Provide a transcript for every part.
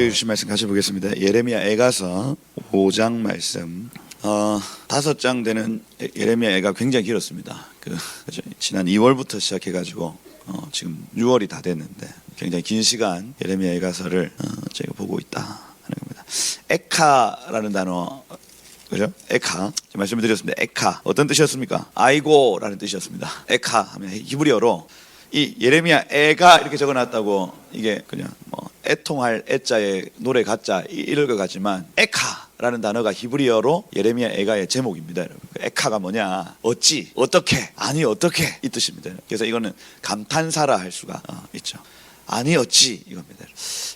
우리 주신 말씀 같이 보겠습니다. 예레미야 애가서 5장 말씀. 5장 되는 예레미야 애가 굉장히 길었습니다. 그죠? 지난 2월부터 시작해가지고 지금 6월이 다 됐는데 굉장히 긴 시간 예레미야 애가서를 저희가 보고 있다 하는 겁니다. 에카라는 단어, 그죠? 에카, 말씀을 드렸습니다. 에카 어떤 뜻이었습니까? 아이고라는 뜻이었습니다. 에카 하면 히브리어로 이 예레미야 애가 이렇게 적어놨다고 이게 그냥 뭐 애통할 애자에 노래 가짜 이럴 것 같지만 에카라는 단어가 히브리어로 예레미야 애가의 제목입니다. 여러분. 에카가 뭐냐? 어찌, 어떻게, 아니 어떻게 이 뜻입니다. 그래서 이거는 감탄사라 할 수가 있죠. 아니 어찌 이겁니다.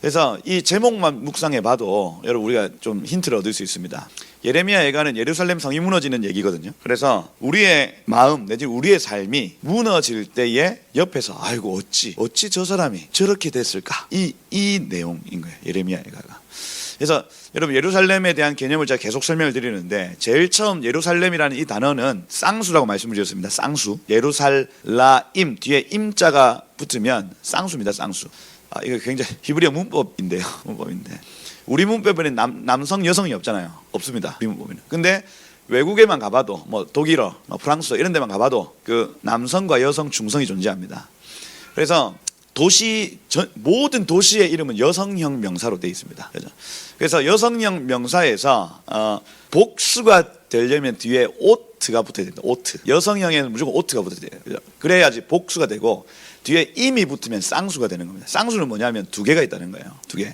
그래서 이 제목만 묵상해 봐도 여러분 우리가 좀 힌트를 얻을 수 있습니다. 예레미야 애가는 예루살렘 성이 무너지는 얘기거든요. 그래서 우리의 마음 내지 우리의 삶이 무너질 때에 옆에서 아이고 어찌 저 사람이 저렇게 됐을까, 이 내용인 거예요. 예레미야 애가가. 그래서 여러분 예루살렘에 대한 개념을 제가 계속 설명을 드리는데 제일 처음 예루살렘이라는 이 단어는 쌍수라고 말씀을 드렸습니다. 쌍수. 예루살라임 뒤에 임자가 붙으면 쌍수입니다. 쌍수. 이거 굉장히 히브리어 문법인데요. 문법인데 우리 문법에는 남성 여성이 없잖아요. 없습니다. 우리 문법에는. 근데 외국에만 가봐도 뭐 독일어, 프랑스어 이런 데만 가봐도 그 남성과 여성, 중성이 존재합니다. 그래서 모든 도시의 이름은 여성형 명사로 되어 있습니다. 그래서 여성형 명사에서 복수가 되려면 뒤에 오트가 붙어야 됩니다. 오트. 여성형에는 무조건 오트가 붙어야 돼요. 그래야지 복수가 되고 뒤에 임이 붙으면 쌍수가 되는 겁니다. 쌍수는 뭐냐면 두 개가 있다는 거예요. 두 개.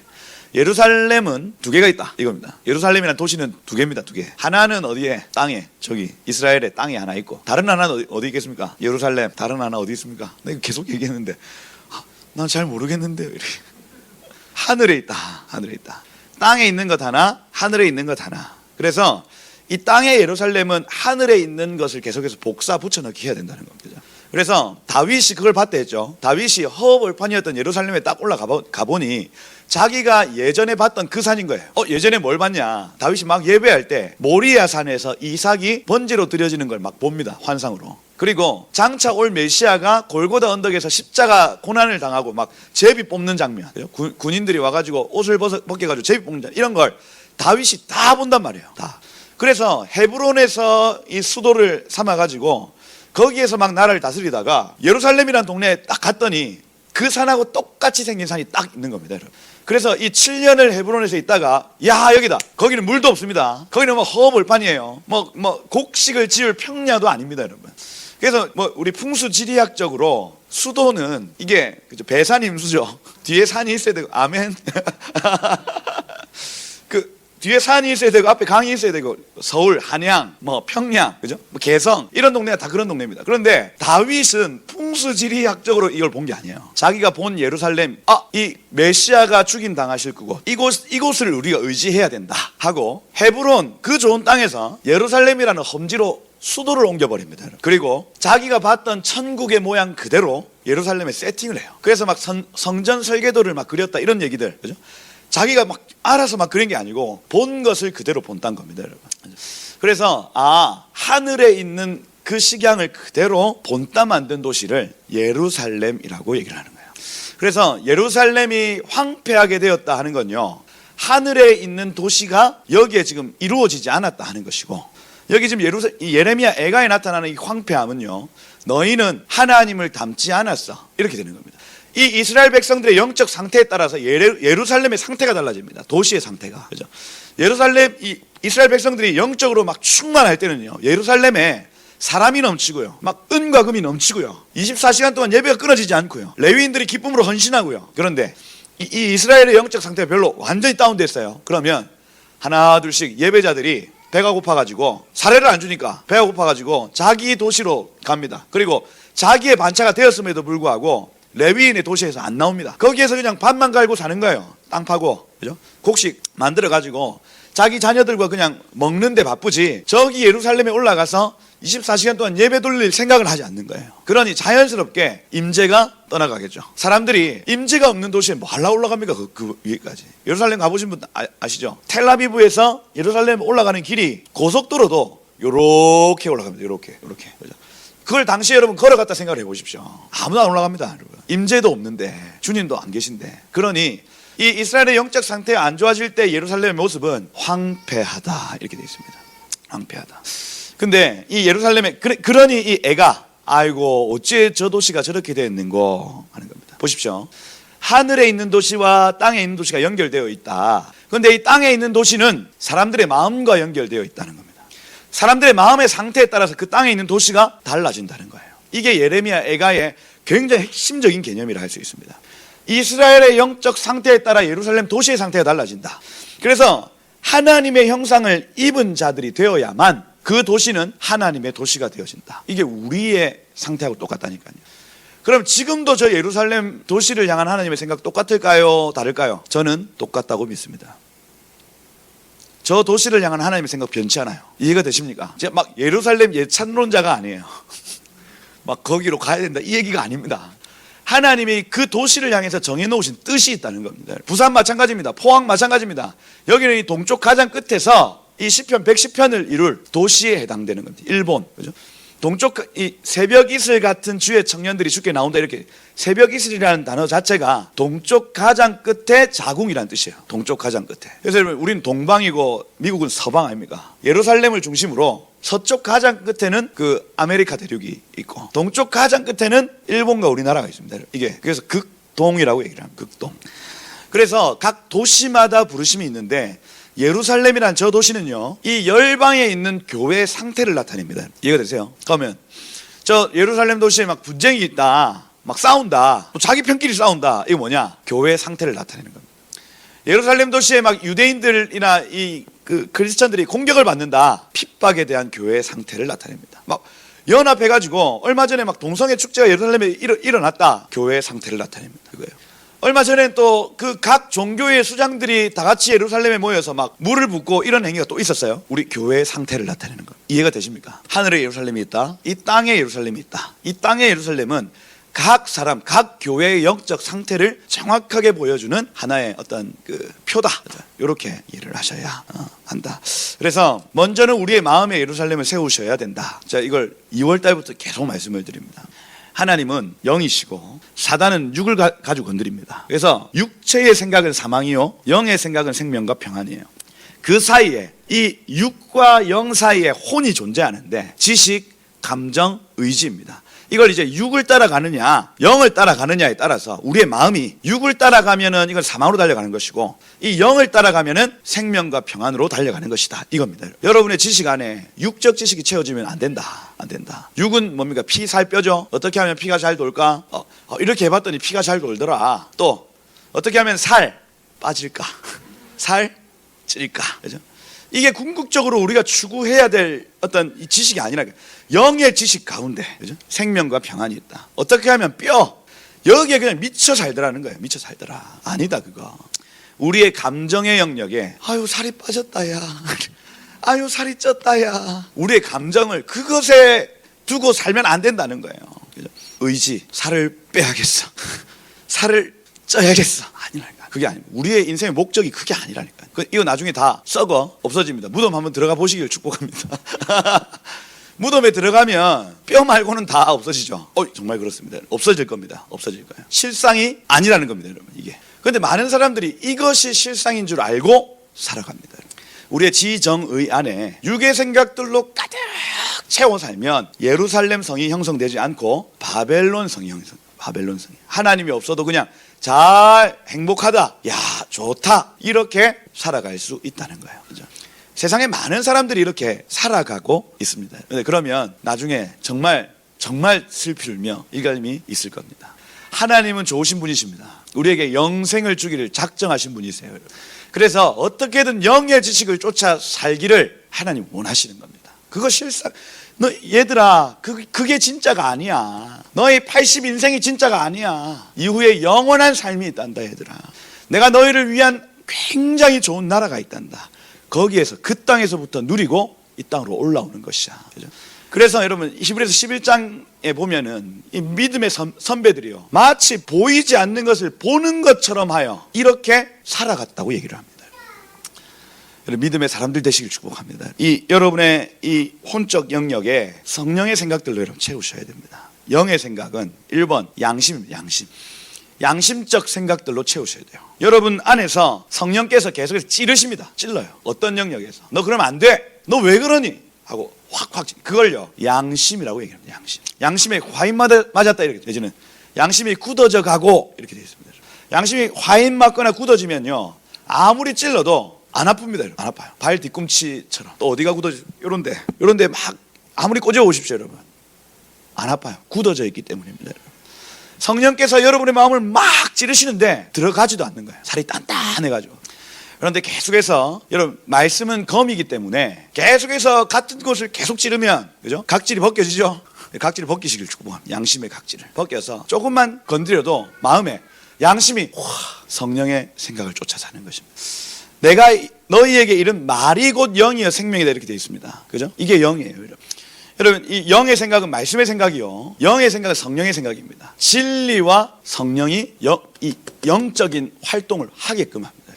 예루살렘은 두 개가 있다 이겁니다. 예루살렘이라는 도시는 두 개입니다. 두 개. 하나는 어디에? 땅에, 저기 이스라엘의 땅에 하나 있고 다른 하나는 어디 있겠습니까? 예루살렘. 다른 하나 어디 있습니까? 내가 계속 얘기했는데 난 잘 모르겠는데요. 이렇게. 하늘에 있다. 하늘에 있다. 땅에 있는 것 하나, 하늘에 있는 것 하나. 그래서 이 땅의 예루살렘은 하늘에 있는 것을 계속해서 복사 붙여넣기 해야 된다는 겁니다. 그래서 다윗이 그걸 봤다 했죠. 다윗이 허허벌판이었던 예루살렘에 딱 올라가 보니 자기가 예전에 봤던 그 산인 거예요. 예전에 뭘 봤냐? 다윗이 막 예배할 때 모리아 산에서 이삭이 번제로 드려지는 걸 막 봅니다. 환상으로. 그리고 장차 올 메시아가 골고다 언덕에서 십자가 고난을 당하고 막 제비 뽑는 장면, 군인들이 와가지고 옷을 벗겨가지고 제비 뽑는 장면, 이런 걸 다윗이 다 본단 말이에요. 다. 그래서 헤브론에서 이 수도를 삼아가지고 거기에서 막 나라를 다스리다가 예루살렘이라는 동네에 딱 갔더니 그 산하고 똑같이 생긴 산이 딱 있는 겁니다. 여러분. 그래서 이 7년을 헤브론에서 있다가 야 여기다. 거기는 물도 없습니다. 거기는 뭐 허허벌판이에요. 뭐 곡식을 지을 평야도 아닙니다, 여러분. 그래서 뭐 우리 풍수지리학적으로 수도는 이게 그죠? 배산 임수죠. 뒤에 산이 있어야 되고 아멘. 뒤에 산이 있어야 되고 앞에 강이 있어야 되고 서울, 한양, 뭐 평양, 그죠? 뭐 개성 이런 동네가 다 그런 동네입니다. 그런데 다윗은 풍수지리학적으로 이걸 본 게 아니에요. 자기가 본 예루살렘, 이 메시아가 죽임 당하실 거고 이곳을 우리가 의지해야 된다 하고 헤브론 그 좋은 땅에서 예루살렘이라는 험지로 수도를 옮겨버립니다. 그리고 자기가 봤던 천국의 모양 그대로 예루살렘에 세팅을 해요. 그래서 막 성전 설계도를 막 그렸다 이런 얘기들, 그죠? 자기가 막 알아서 막 그런 게 아니고 본 것을 그대로 본다는 겁니다, 여러분. 그래서 하늘에 있는 그 식양을 그대로 본따 만든 도시를 예루살렘이라고 얘기를 하는 거예요. 그래서 예루살렘이 황폐하게 되었다 하는 건요, 하늘에 있는 도시가 여기에 지금 이루어지지 않았다 하는 것이고, 여기 지금 이 예레미야 애가에 나타나는 이 황폐함은요, 너희는 하나님을 닮지 않았어 이렇게 되는 겁니다. 이 이스라엘 백성들의 영적 상태에 따라서 예루살렘의 상태가 달라집니다. 도시의 상태가. 그죠? 이스라엘 백성들이 영적으로 막 충만할 때는요, 예루살렘에 사람이 넘치고요, 막 은과 금이 넘치고요, 24시간 동안 예배가 끊어지지 않고요, 레위인들이 기쁨으로 헌신하고요. 그런데 이 이스라엘의 영적 상태가 별로 완전히 다운됐어요. 그러면 하나 둘씩 예배자들이 배가 고파가지고 사례를 안 주니까 배가 고파가지고 자기 도시로 갑니다. 그리고 자기의 반차가 되었음에도 불구하고 레위인의 도시에서 안 나옵니다. 거기에서 그냥 밥만 갈고 사는 거예요. 땅 파고, 그죠? 곡식 만들어 가지고 자기 자녀들과 그냥 먹는데 바쁘지 저기 예루살렘에 올라가서 24시간 동안 예배 돌릴 생각을 하지 않는 거예요. 그러니 자연스럽게 임재가 떠나가겠죠. 사람들이 임재가 없는 도시에 뭐 하려고 올라갑니까? 그 위에까지. 예루살렘 가보신 분 아시죠? 텔아비브에서 예루살렘 올라가는 길이 고속도로도 요렇게 올라갑니다. 요렇게. 그죠? 그걸 당시에 여러분 걸어갔다 생각을 해보십시오. 아무도 안 올라갑니다. 여러분. 임재도 없는데 주님도 안 계신데. 그러니 이 이스라엘의 영적 상태가 안 좋아질 때 예루살렘의 모습은 황폐하다 이렇게 되어 있습니다. 황폐하다. 근데 이 예루살렘에 그러니 이 애가 아이고 어째 저 도시가 저렇게 되었는고 하는 겁니다. 보십시오. 하늘에 있는 도시와 땅에 있는 도시가 연결되어 있다. 그런데 이 땅에 있는 도시는 사람들의 마음과 연결되어 있다는 겁니다. 사람들의 마음의 상태에 따라서 그 땅에 있는 도시가 달라진다는 거예요. 이게 예레미야 애가의 굉장히 핵심적인 개념이라 할 수 있습니다. 이스라엘의 영적 상태에 따라 예루살렘 도시의 상태가 달라진다. 그래서 하나님의 형상을 입은 자들이 되어야만 그 도시는 하나님의 도시가 되어진다. 이게 우리의 상태하고 똑같다니까요. 그럼 지금도 저 예루살렘 도시를 향한 하나님의 생각 똑같을까요? 다를까요? 저는 똑같다고 믿습니다. 저 도시를 향한 하나님의 생각 변치 않아요. 이해가 되십니까? 제가 막 예루살렘 예찬론자가 아니에요. 막 거기로 가야 된다 이 얘기가 아닙니다. 하나님이 그 도시를 향해서 정해놓으신 뜻이 있다는 겁니다. 부산 마찬가지입니다. 포항 마찬가지입니다. 여기는 이 동쪽 가장 끝에서 이 시편 110편을 이룰 도시에 해당되는 겁니다. 일본, 그죠? 동쪽 이 새벽 이슬 같은 주의 청년들이 주께 나온다 이렇게 새벽 이슬이라는 단어 자체가 동쪽 가장 끝에 자궁이라는 뜻이에요. 동쪽 가장 끝에. 그래서 여러분 우리는 동방이고 미국은 서방 아닙니까? 예루살렘을 중심으로 서쪽 가장 끝에는 그 아메리카 대륙이 있고 동쪽 가장 끝에는 일본과 우리나라가 있습니다. 이게 그래서 극동이라고 얘기를 합니다. 극동. 그래서 각 도시마다 부르심이 있는데 예루살렘이라는 저 도시는요 이 열방에 있는 교회의 상태를 나타냅니다. 이해가 되세요? 그러면 저 예루살렘 도시에 막 분쟁이 있다 막 싸운다 또 자기 편끼리 싸운다 이거 뭐냐? 교회의 상태를 나타내는 겁니다. 예루살렘 도시에 막 유대인들이나 이 그 크리스천들이 공격을 받는다 핍박에 대한 교회의 상태를 나타냅니다. 막 연합해가지고 얼마 전에 막 동성애 축제가 예루살렘에 일어났다 교회의 상태를 나타냅니다. 그거예요. 얼마 전에 또 그 각 종교의 수장들이 다 같이 예루살렘에 모여서 막 물을 붓고 이런 행위가 또 있었어요. 우리 교회의 상태를 나타내는 거. 이해가 되십니까? 하늘에 예루살렘이 있다. 이 땅에 예루살렘이 있다. 이 땅의 예루살렘은 각 사람, 각 교회의 영적 상태를 정확하게 보여주는 하나의 어떤 그 표다. 이렇게 이해를 하셔야 한다. 그래서 먼저는 우리의 마음의 예루살렘을 세우셔야 된다. 자, 이걸 2월 달부터 계속 말씀을 드립니다. 하나님은 영이시고 사단은 육을 가지고 건드립니다. 그래서 육체의 생각은 사망이요 영의 생각은 생명과 평안이에요. 그 사이에 이 육과 영 사이에 혼이 존재하는데 지식, 감정, 의지입니다. 이걸 이제 육을 따라가느냐 영을 따라가느냐에 따라서 우리의 마음이 육을 따라가면은 이건 사망으로 달려가는 것이고 이 영을 따라가면은 생명과 평안으로 달려가는 것이다 이겁니다. 여러분의 지식 안에 육적 지식이 채워지면 안 된다. 안 된다. 육은 뭡니까? 피, 살, 뼈죠. 어떻게 하면 피가 잘 돌까? 이렇게 해봤더니 피가 잘 돌더라. 또 어떻게 하면 살 빠질까? 살 찔까? 그죠? 이게 궁극적으로 우리가 추구해야 될 어떤 지식이 아니라 영의 지식 가운데 그죠? 생명과 평안이 있다. 어떻게 하면 뼈 여기에 그냥 미쳐 살더라는 거예요. 미쳐 살더라. 아니다 그거. 우리의 감정의 영역에 아유 살이 빠졌다 야 아유 살이 쪘다 야 우리의 감정을 그것에 두고 살면 안 된다는 거예요. 그죠? 의지 살을 빼야겠어 살을 쪄야겠어 아니라니까. 그게 아닙니다. 우리의 인생의 목적이 그게 아니라니까. 이거 나중에 다 썩어 없어집니다. 무덤 한번 들어가 보시길 축복합니다. 무덤에 들어가면 뼈 말고는 다 없어지죠. 정말 그렇습니다. 없어질 겁니다. 없어질 거예요. 실상이 아니라는 겁니다, 여러분. 이게. 그런데 많은 사람들이 이것이 실상인 줄 알고 살아갑니다. 우리의 지정의 안에 육의 생각들로 가득 채워 살면 예루살렘 성이 형성되지 않고 바벨론 성이 형성. 바벨론 성이. 하나님이 없어도 그냥 잘 행복하다, 야 좋다 이렇게 살아갈 수 있다는 거예요. 그죠? 세상에 많은 사람들이 이렇게 살아가고 있습니다. 그러면 나중에 정말 슬피 울며 일감이 있을 겁니다. 하나님은 좋으신 분이십니다. 우리에게 영생을 주기를 작정하신 분이세요. 그래서 어떻게든 영의 지식을 쫓아 살기를 하나님 원하시는 겁니다. 그거 실상 너 얘들아 그게 진짜가 아니야. 너의 80 인생이 진짜가 아니야. 이후에 영원한 삶이 있단다 얘들아. 내가 너희를 위한 굉장히 좋은 나라가 있단다. 거기에서 그 땅에서부터 누리고 이 땅으로 올라오는 것이야. 그죠? 그래서 여러분 히브리서 11장에 보면은 이 믿음의 선배들이요 마치 보이지 않는 것을 보는 것처럼 하여 이렇게 살아갔다고 얘기를 합니다. 믿음의 사람들 되시길 축복합니다. 이 여러분의 이 혼적 영역에 성령의 생각들로 여러분 채우셔야 됩니다. 영의 생각은 1번 양심입니다. 양심. 양심적 생각들로 채우셔야 돼요. 여러분 안에서 성령께서 계속해서 찌르십니다. 찔러요. 어떤 영역에서. 너 그러면 안 돼. 너 왜 그러니? 하고 확 그걸요 양심이라고 얘기합니다. 양심에 화인 맞았다 이렇게 되지는 양심이 굳어져 가고 이렇게 되어 있습니다. 양심이 화인 맞거나 굳어지면요 아무리 찔러도 안 아픕니다. 안 아파요. 발 뒤꿈치처럼. 또 어디가 굳어지? 요런데 막 아무리 꽂아 오십시오, 여러분. 안 아파요. 굳어져 있기 때문입니다. 여러분. 성령께서 여러분의 마음을 막 찌르시는데 들어가지도 않는 거예요. 살이 단단해가지고. 그런데 계속해서 여러분 말씀은 검이기 때문에 계속해서 같은 곳을 계속 찌르면 그죠? 각질이 벗겨지죠. 각질을 벗기시길 축복합니다. 양심의 각질을 벗겨서 조금만 건드려도 마음에 양심이 성령의 생각을 쫓아 사는 것입니다. 내가 너희에게 이른 말이 곧 영이여 생명이다 이렇게 되어 있습니다. 그죠? 이게 영이에요. 여러분 이 영의 생각은 말씀의 생각이요. 영의 생각은 성령의 생각입니다. 진리와 성령이 이 영적인 활동을 하게끔 합니다.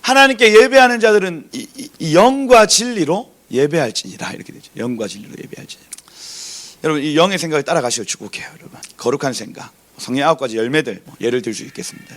하나님께 예배하는 자들은 이 영과 진리로 예배할지니라 이렇게 되죠. 영과 진리로 예배할지니라. 여러분 이 영의 생각을 따라가시고 축복해요. 여러분 거룩한 생각, 성령의 9가지 열매들 예를 들 수 있겠습니다.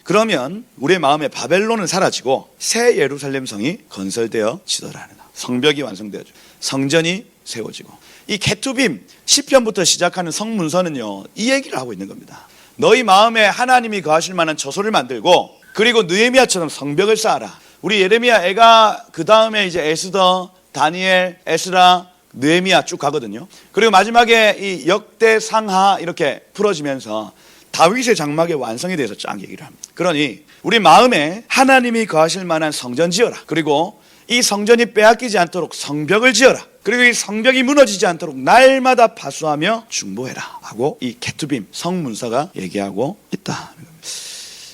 그러면 우리의 마음에 바벨론은 사라지고 새 예루살렘 성이 건설되어 지더라. 성벽이 완성되어져 성전이 세워지고 이 케투빔 시편부터 시작하는 성문서는요 이 얘기를 하고 있는 겁니다. 너희 마음에 하나님이 거하실 만한 처소를 만들고 그리고 느헤미야처럼 성벽을 쌓아라. 우리 예레미야 애가 그 다음에 이제 에스더, 다니엘, 에스라, 느헤미야 쭉 가거든요. 그리고 마지막에 이 역대상하 이렇게 풀어지면서 다윗의 장막의 완성에 대해서 쫙 얘기를 합니다. 그러니 우리 마음에 하나님이 거하실 만한 성전 지어라. 그리고 이 성전이 빼앗기지 않도록 성벽을 지어라. 그리고 이 성벽이 무너지지 않도록 날마다 파수하며 중보해라 하고 이 케투빔 성문서가 얘기하고 있다.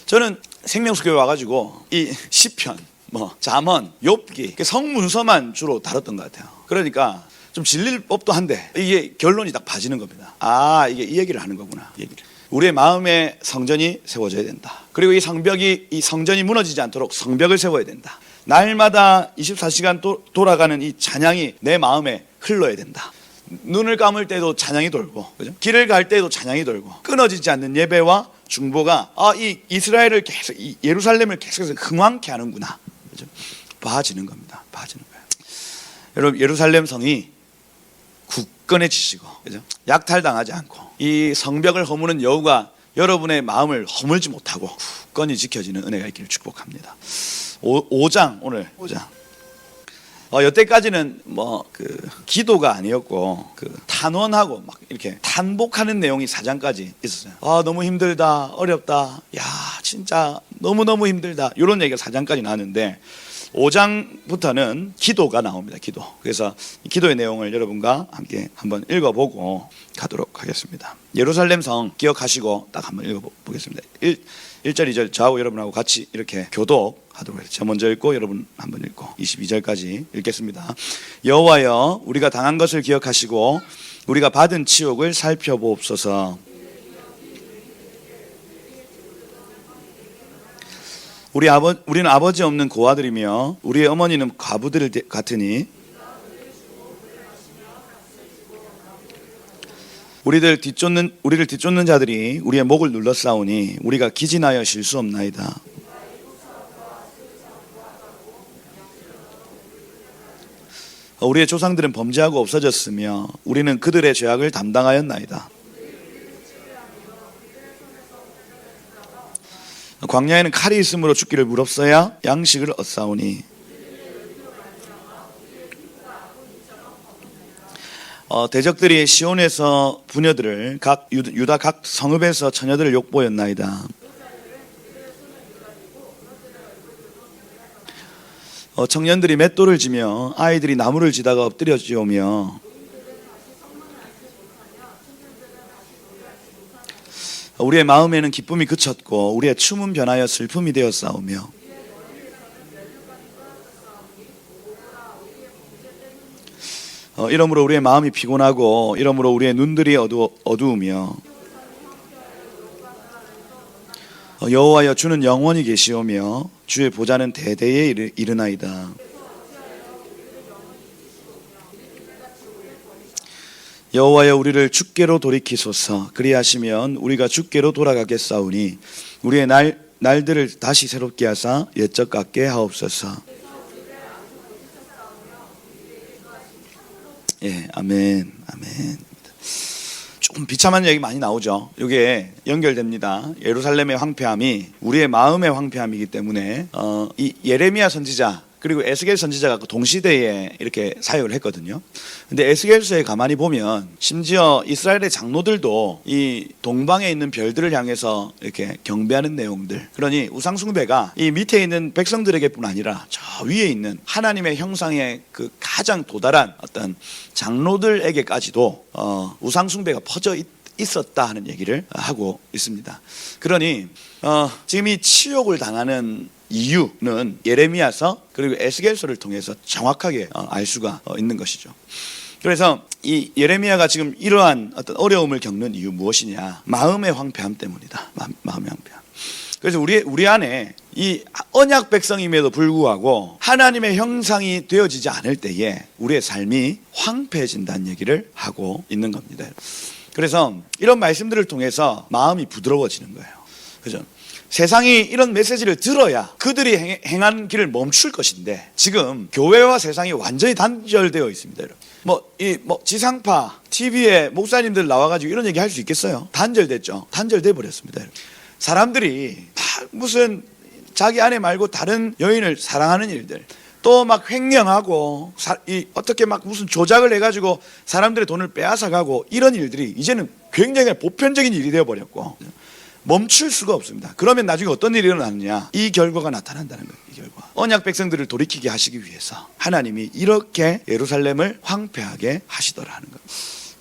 저는 생명수교회 와가지고 이 시편, 잠언, 욥기 성문서만 주로 다뤘던 것 같아요. 그러니까 좀 질릴 법도 한데 이게 결론이 딱 봐지는 겁니다. 아 이게 이 얘기를 하는 거구나. 우리의 마음에 성전이 세워져야 된다. 그리고 이 성전이 무너지지 않도록 성벽을 세워야 된다. 날마다 24시간 돌아가는 이 찬양이 내 마음에 흘러야 된다. 눈을 감을 때도 찬양이 돌고, 그죠? 길을 갈 때도 찬양이 돌고, 끊어지지 않는 예배와 중보가 이 이스라엘을 계속 이 예루살렘을 계속해서 흥왕케 하는구나. 그죠? 봐지는 겁니다. 봐지는 거예요. 여러분 예루살렘 성이 굳건해지시고, 그죠? 약탈당하지 않고 이 성벽을 허무는 여우가 여러분의 마음을 허물지 못하고 굳건히 지켜지는 은혜가 있기를 축복합니다. 5장 오늘 5장. 여태까지는 기도가 아니었고 탄원하고 막 이렇게 탄복하는 내용이 4장까지 있었어요. 너무 힘들다, 어렵다, 야 진짜 너무너무 힘들다 이런 얘기가 4장까지 나왔는데 5장부터는 기도가 나옵니다. 기도. 그래서 기도의 내용을 여러분과 함께 한번 읽어보고 가도록 하겠습니다. 예루살렘 성 기억하시고 딱 한번 읽어보겠습니다. 1절 2절 저하고 여러분하고 같이 이렇게 교독하도록 하겠습니다. 저 먼저 읽고 여러분 한번 읽고 22절까지 읽겠습니다. 여호와여 우리가 당한 것을 기억하시고 우리가 받은 치욕을 살펴보옵소서. 우리는 아버지 없는 고아들이며 우리의 어머니는 과부들 같으니 우리를 뒤쫓는 자들이 우리의 목을 눌러싸우니 우리가 기진하여 쉴 수 없나이다. 우리의 조상들은 범죄하고 없어졌으며 우리는 그들의 죄악을 담당하였나이다. 광야에는 칼이 있으므로 죽기를 무릅써야 양식을 얻사오니 대적들이 시온에서 부녀들을 유다 각 성읍에서 처녀들을 욕보였나이다. 청년들이 맷돌을 지며 아이들이 나무를 지다가 엎드려지오며 우리의 마음에는 기쁨이 그쳤고 우리의 춤은 변하여 슬픔이 되었사오며 이러므로 우리의 마음이 피곤하고 이러므로 우리의 눈들이 어두우며 여호와여 주는 영원히 계시오며 주의 보좌는 대대에 이르나이다. 여호와여 우리를 주께로 돌이키소서. 그리하시면 우리가 주께로 돌아가겠사오니 우리의 날들을 다시 새롭게 하사 옛적 같게 하옵소서. 예, 아멘, 아멘. 조금 비참한 얘기 많이 나오죠. 이게 연결됩니다. 예루살렘의 황폐함이 우리의 마음의 황폐함이기 때문에 이 예레미야 선지자 그리고 에스겔 선지자가 동시대에 이렇게 사역을 했거든요. 근데 에스겔서에 가만히 보면 심지어 이스라엘의 장로들도 이 동방에 있는 별들을 향해서 이렇게 경배하는 내용들. 그러니 우상 숭배가 이 밑에 있는 백성들에게뿐 아니라 저 위에 있는 하나님의 형상의 그 가장 도달한 어떤 장로들에게까지도 우상 숭배가 퍼져 있었다 하는 얘기를 하고 있습니다. 그러니 지금 이 치욕을 당하는 이유는 예레미야서 그리고 에스겔서를 통해서 정확하게 알 수가 있는 것이죠. 그래서 이 예레미야가 지금 이러한 어떤 어려움을 겪는 이유 무엇이냐? 마음의 황폐함 때문이다. 마음의 황폐함. 그래서 우리 안에 이 언약 백성임에도 불구하고 하나님의 형상이 되어지지 않을 때에 우리의 삶이 황폐해진다는 얘기를 하고 있는 겁니다. 그래서 이런 말씀들을 통해서 마음이 부드러워지는 거예요. 그죠? 세상이 이런 메시지를 들어야 그들이 행한 길을 멈출 것인데 지금 교회와 세상이 완전히 단절되어 있습니다. 지상파 TV에 목사님들 나와가지고 이런 얘기 할 수 있겠어요? 단절됐죠. 단절돼 버렸습니다. 사람들이 막 무슨 자기 아내 말고 다른 여인을 사랑하는 일들, 또 막 횡령하고 어떻게 막 무슨 조작을 해가지고 사람들의 돈을 빼앗아가고 이런 일들이 이제는 굉장히 보편적인 일이 되어버렸고 멈출 수가 없습니다. 그러면 나중에 어떤 일이 일어나느냐? 이 결과가 나타난다는 거예요. 이 결과. 언약 백성들을 돌이키게 하시기 위해서 하나님이 이렇게 예루살렘을 황폐하게 하시더라 하는 거예요.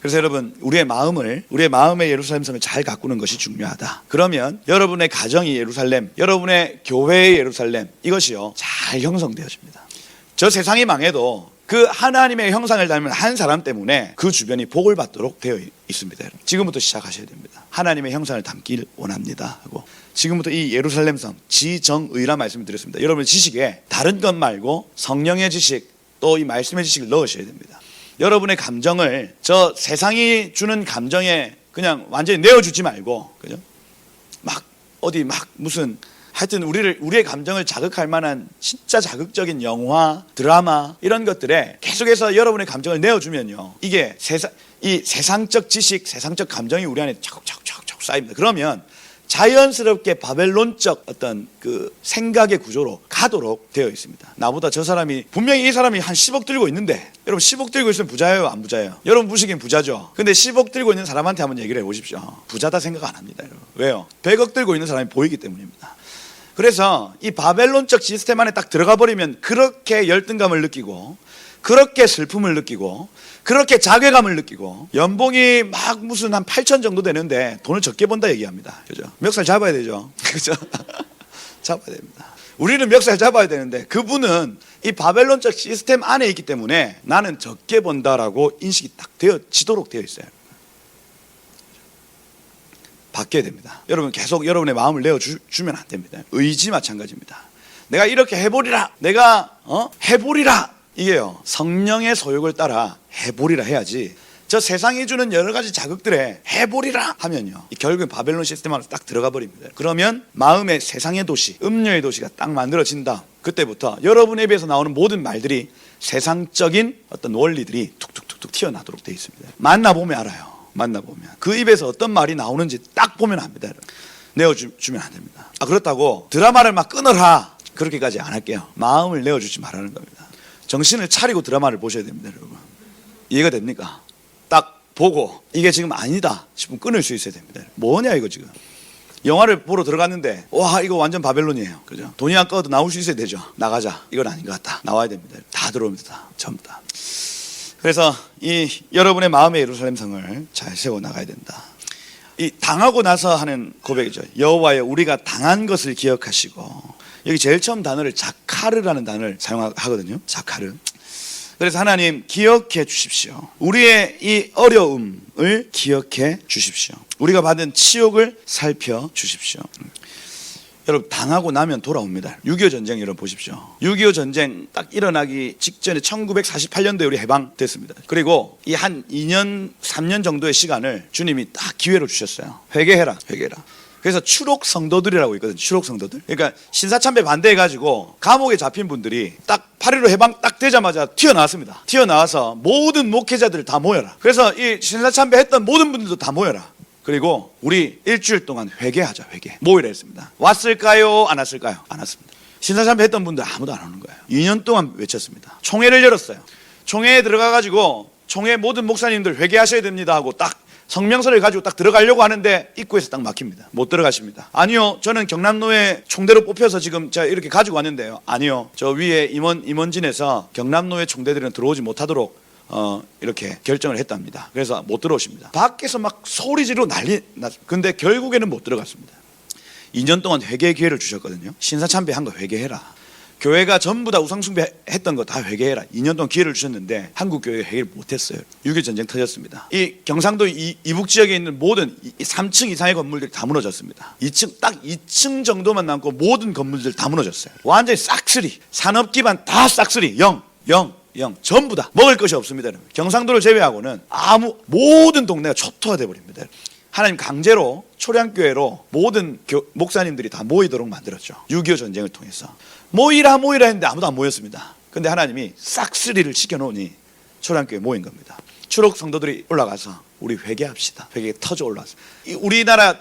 그래서 여러분, 우리의 마음의 예루살렘 성을 잘 가꾸는 것이 중요하다. 그러면 여러분의 가정이 예루살렘, 여러분의 교회의 예루살렘, 이것이요 잘 형성되어집니다. 저 세상이 망해도 그 하나님의 형상을 닮은 한 사람 때문에 그 주변이 복을 받도록 되어 있습니다. 지금부터 시작하셔야 됩니다. 하나님의 형상을 담길 원합니다 하고, 지금부터 이 예루살렘 성 지정의라 말씀을 드렸습니다. 여러분 지식에 다른 것 말고 성령의 지식, 또 이 말씀의 지식을 넣으셔야 됩니다. 여러분의 감정을 저 세상이 주는 감정에 그냥 완전히 내어주지 말고, 그죠? 무슨 하여튼 우리의 감정을 자극할 만한 진짜 자극적인 영화, 드라마 이런 것들에 계속해서 여러분의 감정을 내어주면요, 이게 이 세상적 지식, 세상적 감정이 우리 안에 차곡차곡 쌓입니다. 그러면 자연스럽게 바벨론적 어떤 그 생각의 구조로 가도록 되어 있습니다. 나보다 저 사람이, 분명히 이 사람이 한 10억 들고 있는데, 여러분 10억 들고 있으면 부자예요, 안 부자예요? 여러분 보시기엔 부자죠. 근데 10억 들고 있는 사람한테 한번 얘기를 해보십시오. 부자다 생각 안 합니다, 여러분. 왜요? 100억 들고 있는 사람이 보이기 때문입니다. 그래서 이 바벨론적 시스템 안에 딱 들어가 버리면 그렇게 열등감을 느끼고, 그렇게 슬픔을 느끼고, 그렇게 자괴감을 느끼고, 연봉이 막 무슨 한 8천 정도 되는데 돈을 적게 번다 얘기합니다. 그죠? 멱살 잡아야 되죠. 그죠? 잡아야 됩니다. 우리는 멱살 잡아야 되는데 그분은 이 바벨론적 시스템 안에 있기 때문에 나는 적게 번다라고 인식이 딱 되어지도록 되어 있어요. 바뀌어야 됩니다. 여러분 계속 여러분의 마음을 내어주면 안 됩니다. 의지 마찬가지입니다. 내가 이렇게 해보리라, 내가 해보리라, 이게요 성령의 소욕을 따라 해보리라 해야지, 저 세상이 주는 여러 가지 자극들에 해보리라 하면요 결국엔 바벨론 시스템 안으로 딱 들어가 버립니다. 그러면 마음의 세상의 도시, 음료의 도시가 딱 만들어진다. 그때부터 여러분의 입에서 나오는 모든 말들이 세상적인 어떤 원리들이 툭툭툭툭 튀어나도록 되어 있습니다. 만나보면 알아요. 만나보면 그 입에서 어떤 말이 나오는지 딱 보면 압니다. 내어주면 안 됩니다. 그렇다고 드라마를 막 끊어라, 그렇게까지 안 할게요. 마음을 내어주지 말라는 겁니다. 정신을 차리고 드라마를 보셔야 됩니다, 여러분. 이해가 됩니까? 딱 보고 이게 지금 아니다 싶으면 끊을 수 있어야 됩니다. 뭐냐 이거 지금. 영화를 보러 들어갔는데 와 이거 완전 바벨론이에요. 그죠? 돈이 안 꺼도 나올 수 있어야 되죠. 나가자. 이건 아닌 것 같다. 나와야 됩니다. 다 들어옵니다. 전부 다. 그래서 이 여러분의 마음의 예루살렘 성을 잘 세워 나가야 된다. 이 당하고 나서 하는 고백이죠. 여호와여 우리가 당한 것을 기억하시고, 여기 제일 처음 단어를 자카르라는 단어를 사용하거든요. 자카르. 그래서 하나님 기억해 주십시오. 우리의 이 어려움을 기억해 주십시오. 우리가 받은 치욕을 살펴 주십시오. 여러분 당하고 나면 돌아옵니다. 6.25 전쟁 여러분 보십시오. 6.25 전쟁 딱 일어나기 직전에 1948년도에 우리 해방됐습니다. 그리고 이 한 2년 3년 정도의 시간을 주님이 딱 기회로 주셨어요. 회개해라. 그래서 추록 성도들이라고 있거든요. 추록 성도들. 그러니까 신사참배 반대해가지고 감옥에 잡힌 분들이 딱 8.15 해방 딱 되자마자 튀어나왔습니다. 튀어나와서 모든 목회자들 다 모여라. 그래서 이 신사참배 했던 모든 분들도 다 모여라. 그리고 우리 일주일 동안 회개하자. 모이라 했습니다. 왔을까요? 안 왔을까요? 안 왔습니다. 신사참배 했던 분들 아무도 안 오는 거예요. 2년 동안 외쳤습니다. 총회를 열었어요. 총회에 들어가가지고 총회 모든 목사님들 회개하셔야 됩니다 하고 딱 성명서를 가지고 딱 들어가려고 하는데 입구에서 딱 막힙니다. 못 들어가십니다. 아니요, 저는 경남노회 총대로 뽑혀서 지금 제가 이렇게 가지고 왔는데요. 아니요, 저 위에 임원진에서 경남노회 총대들은 들어오지 못하도록 이렇게 결정을 했답니다. 그래서 못 들어오십니다. 밖에서 막 소리 지르고 난리 났. 근데 결국에는 못 들어갔습니다. 2년 동안 회개 기회를 주셨거든요. 신사참배한 거 회개해라. 교회가 전부 다 우상숭배 했던 거 다 회개해라. 2년 동안 기회를 주셨는데 한국 교회가 회개를 못했어요. 6.25 전쟁 터졌습니다. 이 경상도 이북 지역에 있는 모든 3층 이상의 건물들이 다 무너졌습니다. 2층 딱 2층 정도만 남고 모든 건물들 다 무너졌어요. 완전히 싹쓸이. 산업 기반 다 싹쓸이. 영 전부 다 먹을 것이 없습니다. 경상도를 제외하고는 모든 동네가 초토화돼 버립니다. 하나님 강제로 초량교회로 모든 목사님들이 다 모이도록 만들었죠. 6.25 전쟁을 통해서 모이라 했는데 아무도 안 모였습니다. 근데 하나님이 싹쓸이를 시켜놓으니 초량교회에 모인 겁니다. 추록 성도들이 올라가서 우리 회개합시다. 회개 터져 올라왔습니다. 우리나라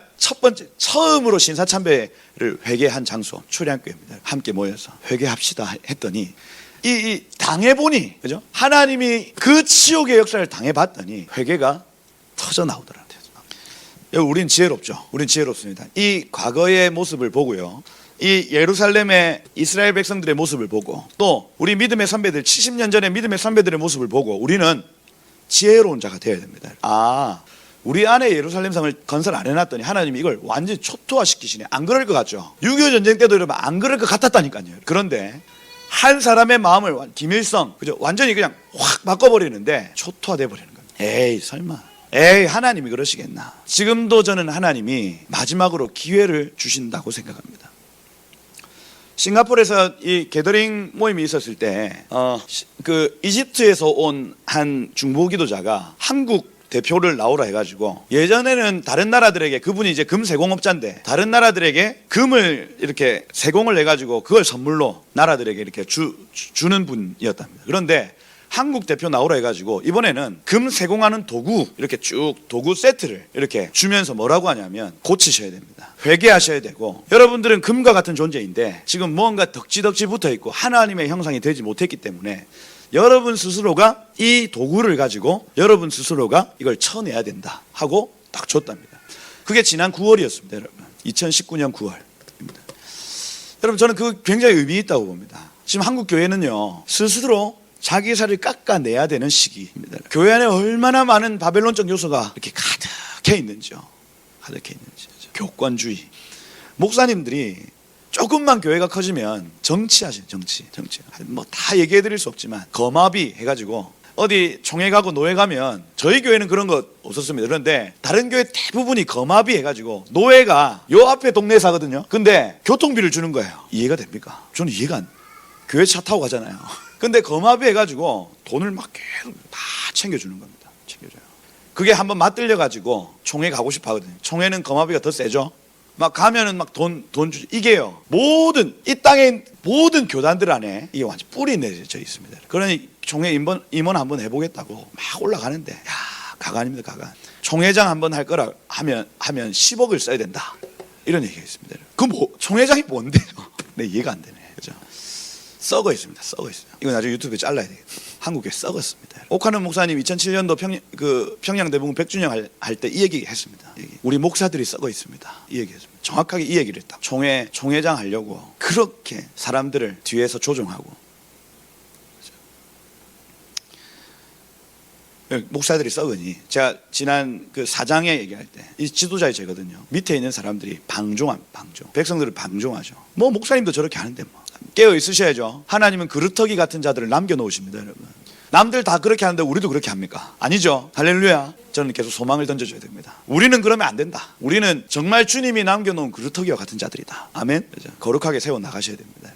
처음으로 신사참배를 회개한 장소 초량교회입니다. 함께 모여서 회개합시다 했더니 이 당해보니, 그죠? 하나님이 그 치욕의 역사를 당해봤더니 회개가 터져 나오더라고요. 우린 지혜롭죠. 우린 지혜롭습니다. 이 과거의 모습을 보고요, 이 예루살렘의 이스라엘 백성들의 모습을 보고 또 우리 믿음의 선배들 70년 전의 믿음의 선배들의 모습을 보고 우리는 지혜로운 자가 되어야 됩니다. 우리 안에 예루살렘 성을 건설 안 해놨더니 하나님이 이걸 완전히 초토화시키시네. 안 그럴 것 같죠. 6.25 전쟁 때도 여러분 안 그럴 것 같았다니까요. 그런데 한 사람의 마음을 김일성, 그죠? 완전히 그냥 확 바꿔버리는데 초토화돼 버리는 겁니다. 에이 설마. 하나님이 그러시겠나. 지금도 저는 하나님이 마지막으로 기회를 주신다고 생각합니다. 싱가포르에서 이 게더링 모임이 있었을 때 이집트에서 온 한 중보 기도자가 한국 대표를 나오라 해가지고, 예전에는 다른 나라들에게, 그분이 이제 금 세공업자인데 다른 나라들에게 금을 이렇게 세공을 해가지고 그걸 선물로 나라들에게 이렇게 주는 분이었답니다. 그런데 한국 대표 나오라 해가지고 이번에는 금 세공하는 도구, 이렇게 쭉 도구 세트를 이렇게 주면서 뭐라고 하냐면 고치셔야 됩니다. 회개하셔야 되고, 여러분들은 금과 같은 존재인데 지금 뭔가 덕지덕지 붙어있고 하나님의 형상이 되지 못했기 때문에 여러분 스스로가 이 도구를 가지고 여러분 스스로가 이걸 쳐내야 된다 하고 딱 줬답니다. 그게 지난 9월이었습니다. 여러분 2019년 9월입니다. 여러분 저는 그 굉장히 의미 있다고 봅니다. 지금 한국 교회는요 스스로 자기 살을 깎아내야 되는 시기입니다. 교회 안에 얼마나 많은 바벨론적 요소가 이렇게 가득해 있는지요. 교권주의. 목사님들이 조금만 교회가 커지면 정치. 뭐 다 얘기해 드릴 수 없지만 거마비 해가지고 어디 총회 가고 노회 가면, 저희 교회는 그런 거 없었습니다. 그런데 다른 교회 대부분이 거마비 해가지고 노회가 요 앞에 동네에 사거든요. 근데 교통비를 주는 거예요. 이해가 됩니까? 저는 이해가 안. 교회 차 타고 가잖아요. 근데 거마비 해가지고 돈을 막 계속 다 챙겨주는 겁니다. 챙겨줘요. 그게 한번 맞들려가지고 총회 가고 싶어 하거든요. 총회는 거마비가 더 세죠. 막 가면은 막 돈 주죠. 이게요, 이 땅의 모든 교단들 안에 이게 완전 뿌리 내져 있습니다. 그러니 총회 임원 한번 해보겠다고 막 올라가는데, 가관입니다, 가관. 총회장 한번 할 거라 하면 10억을 써야 된다, 이런 얘기가 있습니다. 총회장이 뭔데요? 네, 이해가 안 되네. 그죠? 썩어 있습니다. 이거 나중에 유튜브에 잘라야 되겠다. 한국에 썩었습니다. 옥하는 목사님 2007년도 평양 대붕 100주년 할 때 이 얘기 했습니다. 우리 목사들이 썩어 있습니다. 이 얘기 했습니다. 정확하게 이 얘기를 했다. 총회장 하려고 그렇게 사람들을 뒤에서 조종하고, 목사들이 썩으니, 제가 지난 그 사장에 얘기할 때 이 지도자의 죄거든요. 밑에 있는 사람들이 방종. 백성들을 방종하죠. 목사님도 저렇게 하는데 깨어 있으셔야죠. 하나님은 그루터기 같은 자들을 남겨놓으십니다, 여러분. 남들 다 그렇게 하는데 우리도 그렇게 합니까? 아니죠. 할렐루야. 저는 계속 소망을 던져줘야 됩니다. 우리는 그러면 안 된다. 우리는 정말 주님이 남겨놓은 그루터기와 같은 자들이다. 아멘. 그렇죠? 거룩하게 세워 나가셔야 됩니다.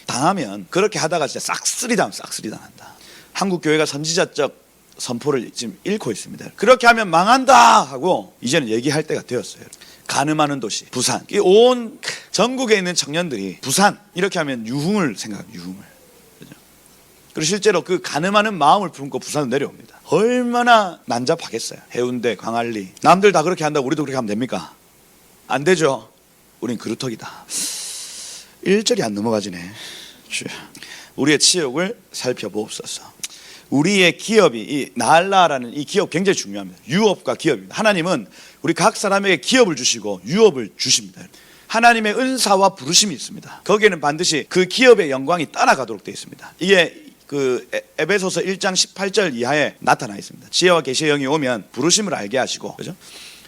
당하면 그렇게 하다가 진짜 싹쓸이 당한다. 한국 교회가 선지자적 선포를 지금 잃고 있습니다. 그렇게 하면 망한다 하고 이제는 얘기할 때가 되었어요. 가늠하는 도시 부산, 이 온 전국에 있는 청년들이 부산 이렇게 하면 유흥을 생각합니다. 유흥을. 그렇죠? 그리고 실제로 그 가늠하는 마음을 품고 부산으로 내려옵니다. 얼마나 난잡하겠어요. 해운대, 광안리. 남들 다 그렇게 한다고 우리도 그렇게 하면 됩니까? 안 되죠. 우린 그루터기다. 1절이 안 넘어가지네. 우리의 치욕을 살펴보옵소서. 우리의 기업이 이 나알라라는 이 기업 굉장히 중요합니다. 유업과 기업입니다. 하나님은 우리 각 사람에게 기업을 주시고 유업을 주십니다. 하나님의 은사와 부르심이 있습니다. 거기에는 반드시 그 기업의 영광이 따라가도록 되어 있습니다. 이게 그 에베소서 1장 18절 이하에 나타나 있습니다. 지혜와 계시의 영이 오면 부르심을 알게 하시고, 그죠?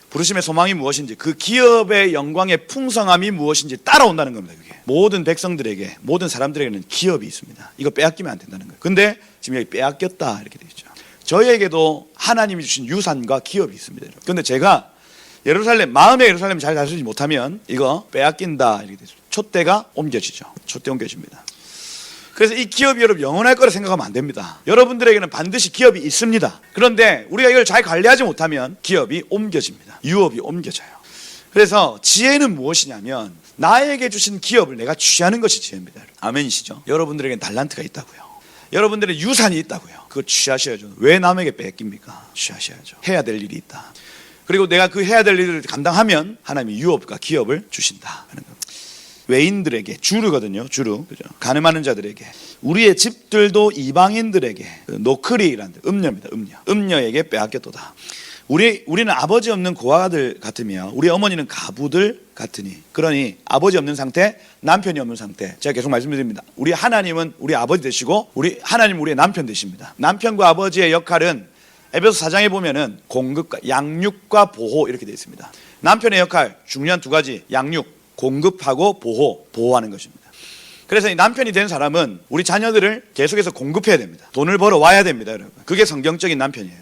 부르심의 소망이 무엇인지, 그 기업의 영광의 풍성함이 무엇인지 따라온다는 겁니다. 그게 모든 백성들에게, 모든 사람들에게는 기업이 있습니다. 이거 빼앗기면 안 된다는 거예요. 근데 지금 여기 빼앗겼다 이렇게 되어 있죠. 저희에게도 하나님이 주신 유산과 기업이 있습니다. 그런데 제가 예루살렘, 마음의 예루살렘을 잘 다스리지 못하면 이거 빼앗긴다 이렇게 되죠. 촛대가 옮겨지죠. 촛대 옮겨집니다. 그래서 이 기업이 여러분 영원할 거라 생각하면 안 됩니다. 여러분들에게는 반드시 기업이 있습니다. 그런데 우리가 이걸 잘 관리하지 못하면 기업이 옮겨집니다. 유업이 옮겨져요. 그래서 지혜는 무엇이냐면 나에게 주신 기업을 내가 취하는 것이 지혜입니다. 아멘이시죠? 여러분들에게는 달란트가 있다고요. 여러분들의 유산이 있다고요. 그거 취하셔야죠. 왜 남에게 뺏깁니까? 취하셔야죠. 해야 될 일이 있다. 그리고 내가 그 해야 될 일을 감당하면 하나님이 유업과 기업을 주신다 하는 겁니다. 외인들에게, 주르거든요. 주르, 그죠? 가늠하는 자들에게, 우리의 집들도 이방인들에게, 노크리라는 음녀입니다. 음녀에게 빼앗겼도다. 우리는 아버지 없는 고아들 같으며 우리 어머니는 가부들 같으니, 그러니 아버지 없는 상태, 남편이 없는 상태. 제가 계속 말씀드립니다. 우리 하나님은 우리 아버지 되시고 하나님은 우리의 남편 되십니다. 남편과 아버지의 역할은 에베소 4장에 보면은 공급과 양육과 보호 이렇게 되어 있습니다. 남편의 역할 중요한 두 가지, 양육, 공급하고 보호하는 것입니다. 그래서 이 남편이 된 사람은 우리 자녀들을 계속해서 공급해야 됩니다. 돈을 벌어 와야 됩니다, 여러분. 그게 성경적인 남편이에요.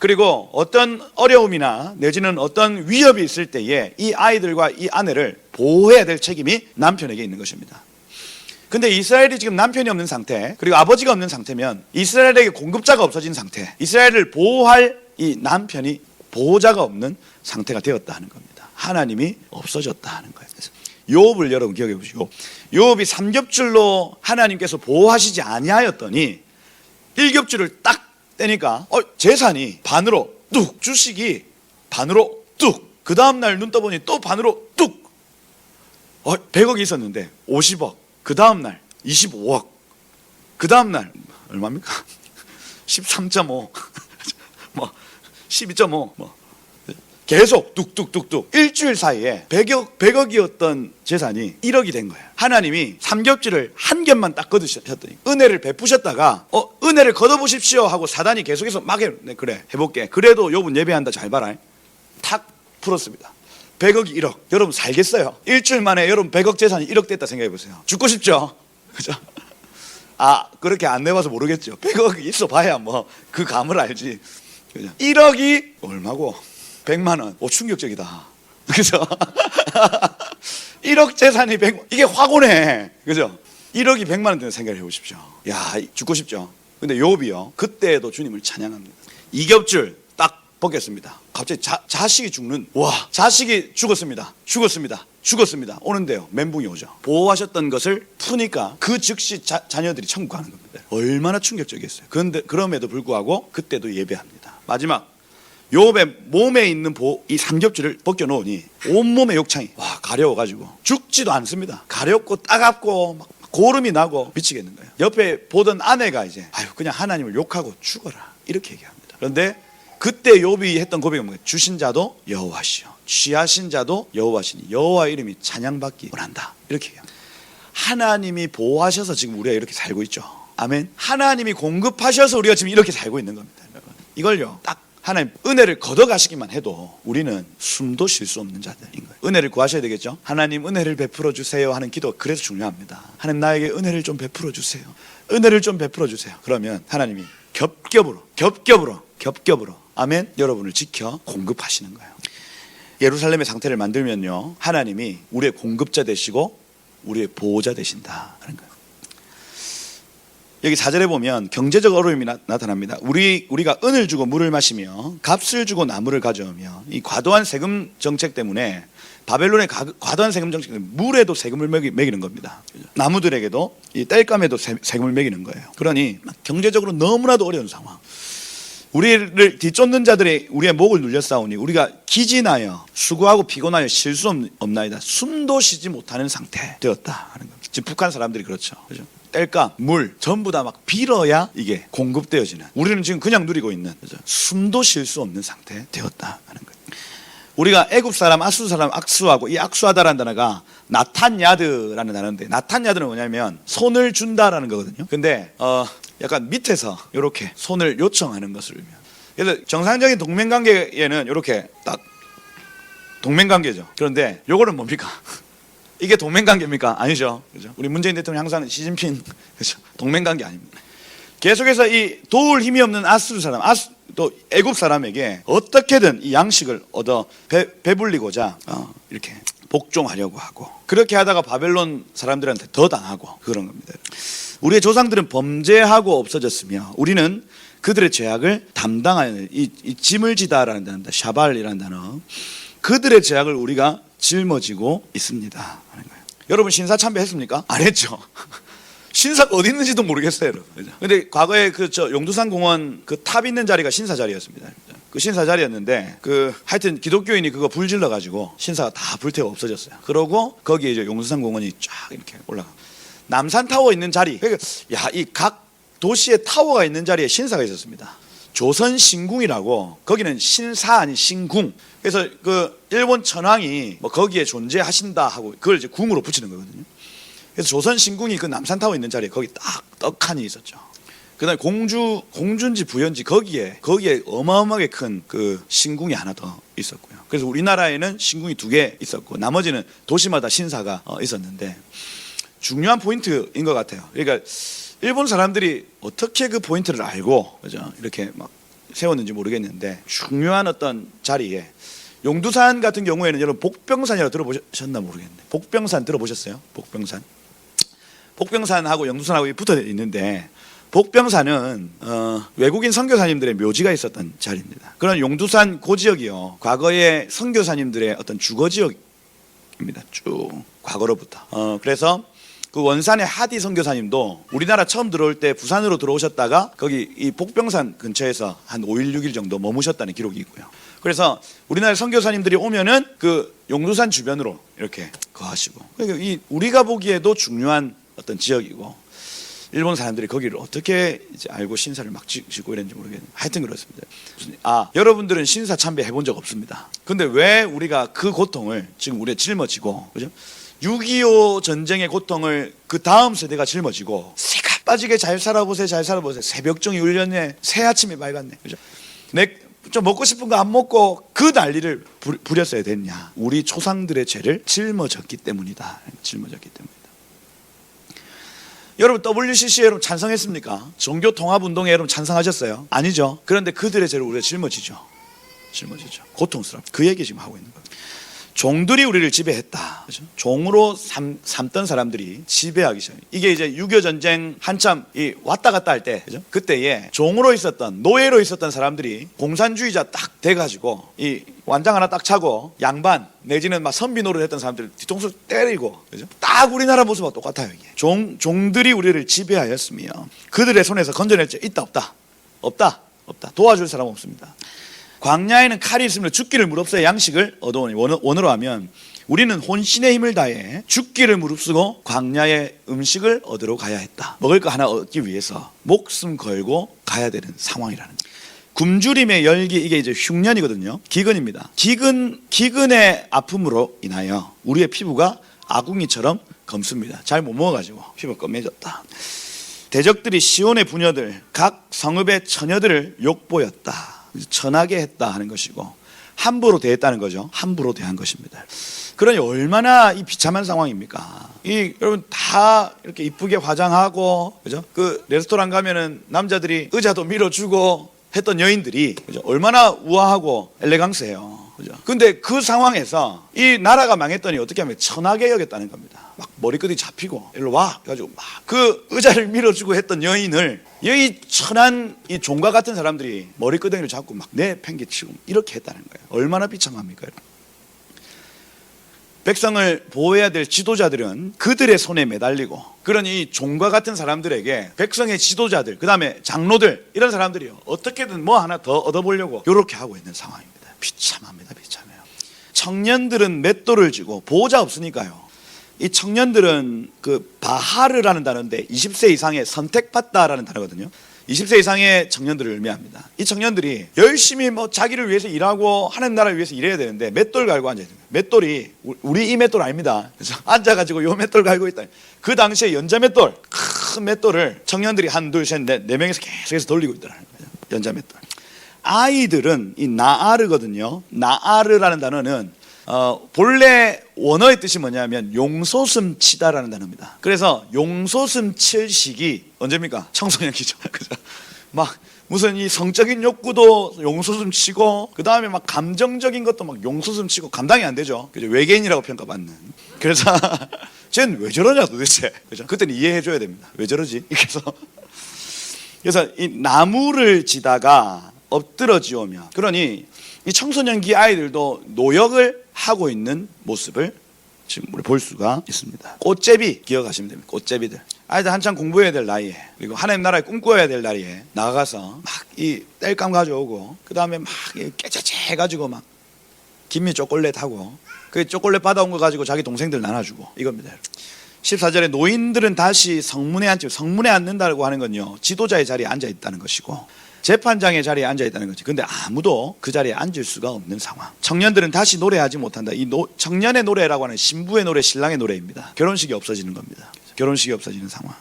그리고 어떤 어려움이나 내지는 어떤 위협이 있을 때에 이 아이들과 이 아내를 보호해야 될 책임이 남편에게 있는 것입니다. 근데 이스라엘이 지금 남편이 없는 상태, 그리고 아버지가 없는 상태면 이스라엘에게 공급자가 없어진 상태, 이스라엘을 보호할 이 남편이 보호자가 없는 상태가 되었다 하는 겁니다. 하나님이 없어졌다 하는 거예요. 그래서 욥을 여러분 기억해 보시고, 욥이 3겹줄로 하나님께서 보호하시지 아니하였더니 1겹줄을 딱 떼니까 재산이 반으로 뚝, 주식이 반으로 뚝, 그 다음날 눈 떠보니 또 반으로 뚝, 100억이 있었는데 50억, 그 다음날 25억, 그 다음날 얼마입니까? 13.5 뭐 12.5 뭐 계속 뚝뚝뚝뚝 일주일 사이에 100억이었던 재산이 1억이 된 거예요. 하나님이 삼겹살을 한 겹만 딱 거두셨더니 은혜를 베푸셨다가 은혜를 걷어보십시오 하고 사단이 계속해서 막 네, 그래 해볼게. 그래도 욥은 예배한다 잘 봐라. 탁 풀었습니다. 100억이 1억. 여러분 살겠어요? 일주일 만에 여러분 100억 재산이 1억 됐다 생각해 보세요. 죽고 싶죠? 그죠? 그렇게 안 내봐서 모르겠죠. 100억이 있어 봐야 뭐 그 감을 알지. 그죠? 1억이 얼마고? 100만 원. 충격적이다. 그죠? 1억 재산이 100만, 이게 확 오네. 그죠? 1억이 100만 원 되는 생각을 해보십시오. 야, 죽고 싶죠? 근데 욥이요, 그때에도 주님을 찬양합니다. 이겹줄 딱 벗겼습니다. 갑자기 자식이 죽는, 자식이 죽었습니다. 오는데요, 멘붕이 오죠. 보호하셨던 것을 푸니까 그 즉시 자녀들이 천국 가는 겁니다. 얼마나 충격적이었어요. 그런데 그럼에도 불구하고 그때도 예배합니다. 마지막, 욥의 몸에 있는 이 삼겹줄을 벗겨놓으니 온몸에 욕창이 가려워가지고 죽지도 않습니다. 가렵고 따갑고 막 고름이 나고 미치겠는 거예요. 옆에 보던 아내가 이제 그냥 하나님을 욕하고 죽어라 이렇게 얘기합니다. 그런데 그때 욥이 했던 고백은 뭐예요? 주신 자도 여호와시요, 취하신 자도 여호와시니 여호와 이름이 찬양받기 원한다 이렇게 얘기합니다. 하나님이 보호하셔서 지금 우리가 이렇게 살고 있죠. 아멘. 하나님이 공급하셔서 우리가 지금 이렇게 살고 있는 겁니다. 이걸요, 딱 하나님 은혜를 걷어가시기만 해도 우리는 숨도 쉴 수 없는 자들인 거예요. 은혜를 구하셔야 되겠죠. 하나님 은혜를 베풀어 주세요 하는 기도가 그래서 중요합니다. 하나님 나에게 은혜를 좀 베풀어 주세요. 은혜를 좀 베풀어 주세요. 그러면 하나님이 겹겹으로 아멘 여러분을 지켜 공급하시는 거예요. 예루살렘의 상태를 만들면요, 하나님이 우리의 공급자 되시고 우리의 보호자 되신다 하는 거예요. 여기 4절에 보면 경제적 어려움이 나타납니다. 우리가 은을 주고 물을 마시며 값을 주고 나무를 가져오며, 이 과도한 세금 정책 때문에, 바벨론의 과도한 세금 정책 때문에 물에도 세금을 매기는 겁니다. 나무들에게도 이 땔감에도 세금을 매기는 거예요. 그러니 경제적으로 너무나도 어려운 상황. 우리를 뒤쫓는 자들이 우리의 목을 눌려싸우니 우리가 기진하여 수고하고 피곤하여 쉴 수 없나이다. 숨도 쉬지 못하는 상태 되었다 하는 겁니다. 지금 북한 사람들이 그렇죠. 그죠? 땔감, 물 전부 다 막 빌어야 이게 공급되어지는, 우리는 지금 그냥 누리고 있는, 그죠? 숨도 쉴 수 없는 상태 되었다 하는 거예요. 우리가 애굽 사람, 아수르 사람 악수하고, 이 악수하다라는 단어가 나탄야드라는 단어인데, 나탄야드는 뭐냐면 손을 준다라는 거거든요. 근데 약간 밑에서 이렇게 손을 요청하는 것을 의미해요. 그래서 정상적인 동맹관계에는 이렇게 딱 동맹관계죠. 그런데 요거는 뭡니까? 이게 동맹관계입니까? 아니죠. 그죠? 우리 문재인 대통령 항상 시진핑, 그죠? 동맹관계 아닙니다. 계속해서 이 도울 힘이 없는 아수르 사람, 또 애굽 사람에게 어떻게든 이 양식을 얻어 배불리고자 이렇게 복종하려고 하고, 그렇게 하다가 바벨론 사람들한테 더 당하고 그런 겁니다. 우리의 조상들은 범죄하고 없어졌으며 우리는 그들의 죄악을 담당하는, 이 짐을 지다라는 단어, 샤발이라는 단어, 그들의 죄악을 우리가 짊어지고 있습니다 하는 거예요. 여러분 신사 참배했습니까? 안 했죠. 신사가 어디 있는지도 모르겠어요, 여러분. 근데 과거에 용두산 공원 그 탑 있는 자리가 신사 자리였습니다. 그 신사 자리였는데, 하여튼 기독교인이 그거 불 질러 가지고 신사가 다 불태워 없어졌어요. 그러고 거기에 이제 용두산 공원이 쫙 이렇게 올라가. 남산 타워 있는 자리, 그러니까 이 각 도시에 타워가 있는 자리에 신사가 있었습니다. 조선 신궁이라고, 거기는 신사 아닌 신궁. 그래서 일본 천황이 뭐 거기에 존재하신다 하고 그걸 이제 궁으로 붙이는 거거든요. 그래서 조선 신궁이 그 남산 타워 있는 자리에 거기 딱 떡하니 있었죠. 그다음에 공주인지 부여인지 거기에 어마어마하게 큰 그 신궁이 하나 더 있었고요. 그래서 우리나라에는 신궁이 2개 있었고 나머지는 도시마다 신사가 있었는데, 중요한 포인트인 것 같아요. 그러니까 일본 사람들이 어떻게 그 포인트를 알고, 그죠? 이렇게 막 세웠는지 모르겠는데, 중요한 어떤 자리에, 용두산 같은 경우에는 여러분 복병산이라고 들어보셨나 모르겠네. 복병산 들어보셨어요? 복병산하고 용두산하고 붙어 있는데, 복병산은 외국인 선교사님들의 묘지가 있었던 자리입니다. 그런 용두산 고지역이요, 과거의 선교사님들의 어떤 주거 지역입니다. 쭉 과거로부터. 그래서 그 원산의 하디 선교사님도 우리나라 처음 들어올 때 부산으로 들어오셨다가 거기 이 복병산 근처에서 한 5일 6일 정도 머무셨다는 기록이 있고요. 그래서 우리나라 선교사님들이 오면은 그 용두산 주변으로 이렇게 거하시고, 그러니까 우리가 보기에도 중요한 어떤 지역이고, 일본 사람들이 거기를 어떻게 이제 알고 신사를 막 짓고 이랬는지 모르겠는데, 하여튼 그렇습니다. 여러분들은 신사 참배 해본 적 없습니다. 근데 왜 우리가 그 고통을 지금 우리가 짊어지고, 그죠? 6.25 전쟁의 고통을 그 다음 세대가 짊어지고, 새가 빠지게 잘 살아보세요. 새벽종이 울렸네, 새 아침이 밝았네, 그죠? 좀 먹고 싶은 거 안 먹고 그 난리를 부렸어야 됐냐? 우리 조상들의 죄를 짊어졌기 때문이다. 여러분 WCC에 여러분 찬성했습니까? 종교통합운동에 여러분 찬성하셨어요? 아니죠. 그런데 그들의 죄를 우리가 짊어지죠. 고통스럽죠. 그 얘기 지금 하고 있는 거예요. 종들이 우리를 지배했다. 그렇죠? 종으로 삼던 사람들이 지배하기 시작해요. 이게 이제 6.25 전쟁 한참 왔다 갔다 할 때, 그죠? 그때에 종으로 있었던, 노예로 있었던 사람들이 공산주의자 딱 돼가지고 이 완장 하나 딱 차고 양반 내지는 막 선비 노릇 했던 사람들 뒤통수 때리고, 그죠? 딱 우리나라 모습과 똑같아요. 이게 종들이 우리를 지배하였으며 그들의 손에서 건져낼 자 있다 없다. 도와줄 사람 없습니다. 광야에는 칼이 있으며 죽기를 무릅쓰어 양식을 얻어오니, 원어로 하면 우리는 혼신의 힘을 다해 죽기를 무릅쓰고 광야의 음식을 얻으러 가야 했다. 먹을 거 하나 얻기 위해서 목숨 걸고 가야 되는 상황이라는 거예요. 굶주림의 열기, 이게 이제 흉년이거든요. 기근입니다. 기근의 아픔으로 인하여 우리의 피부가 아궁이처럼 검습니다. 잘 못 먹어가지고 피부가 검해졌다. 대적들이 시온의 부녀들, 각 성읍의 처녀들을 욕보였다. 천하게 했다 하는 것이고, 함부로 대했다는 거죠. 함부로 대한 것입니다. 그러니 얼마나 이 비참한 상황입니까? 여러분 다 이렇게 이쁘게 화장하고, 그죠? 그 레스토랑 가면은 남자들이 의자도 밀어주고 했던 여인들이, 그죠? 얼마나 우아하고 엘레강스해요. 그죠? 근데 그 상황에서 이 나라가 망했더니 어떻게 하면 천하게 여겼다는 겁니다. 막 머리끝이 잡히고 일로 와 해가지고 막 그 의자를 밀어주고 했던 여인을 여기 천한 이 종과 같은 사람들이 머리끄덩이를 잡고 막 내팽개치고 이렇게 했다는 거예요. 얼마나 비참합니까? 백성을 보호해야 될 지도자들은 그들의 손에 매달리고, 그러니 종과 같은 사람들에게 백성의 지도자들, 그 다음에 장로들, 이런 사람들이요 어떻게든 뭐 하나 더 얻어보려고 이렇게 하고 있는 상황입니다. 비참합니다. 비참해요. 청년들은 맷돌을 쥐고, 보호자 없으니까요. 이 청년들은 그 바하르라는 단어인데 20세 이상의 선택받다라는 단어거든요. 20세 이상의 청년들을 의미합니다. 이 청년들이 열심히 뭐 자기를 위해서 일하고 하나님 나라를 위해서 일해야 되는데 맷돌 갈고 앉아 있는 거예요. 맷돌이 우리 이 맷돌 아닙니다. 그래서 앉아가지고 요 맷돌 갈고 있다. 그 당시에 연자 맷돌, 큰 맷돌을 청년들이 한, 둘, 셋, 넷, 네 명에서 계속해서 돌리고 있더라는 거예요. 연자 맷돌. 아이들은 이 나아르거든요. 나아르라는 단어는 본래 원어의 뜻이 뭐냐면 용솟음 치다라는 단어입니다. 그래서 용솟음 칠 시기 언제입니까? 청소년기죠. 그죠? 막 무슨 이 성적인 욕구도 용솟음 치고, 그 다음에 막 감정적인 것도 막 용솟음 치고 감당이 안 되죠. 그죠? 외계인이라고 평가받는. 그래서 쟤는 왜 저러냐 도대체. 그죠? 그때는 이해해줘야 됩니다. 왜 저러지? 그래서 이 나무를 지다가 엎드러지오며, 그러니 이 청소년기 아이들도 노역을 하고 있는 모습을 지금 우리 볼 수가 있습니다. 꽃제비 기억하시면 됩니다. 꽃제비들, 아이들 한창 공부해야 될 나이에, 그리고 하나님 나라에 꿈꿔야 될 나이에 나가서 막 이 땔감 가져오고, 그 다음에 막 깨짜짜 해가지고 막 김미 초콜릿 하고, 그 초콜릿 받아온 거 가지고 자기 동생들 나눠주고 이겁니다. 14절에 노인들은 다시 성문에 앉지, 성문에 앉는다고 하는 건요 지도자의 자리에 앉아 있다는 것이고 재판장의 자리에 앉아 있다는 거지. 근데 아무도 그 자리에 앉을 수가 없는 상황. 청년들은 다시 노래하지 못한다. 청년의 노래라고 하는 신부의 노래, 신랑의 노래입니다. 결혼식이 없어지는 겁니다. 결혼식이 없어지는 상황.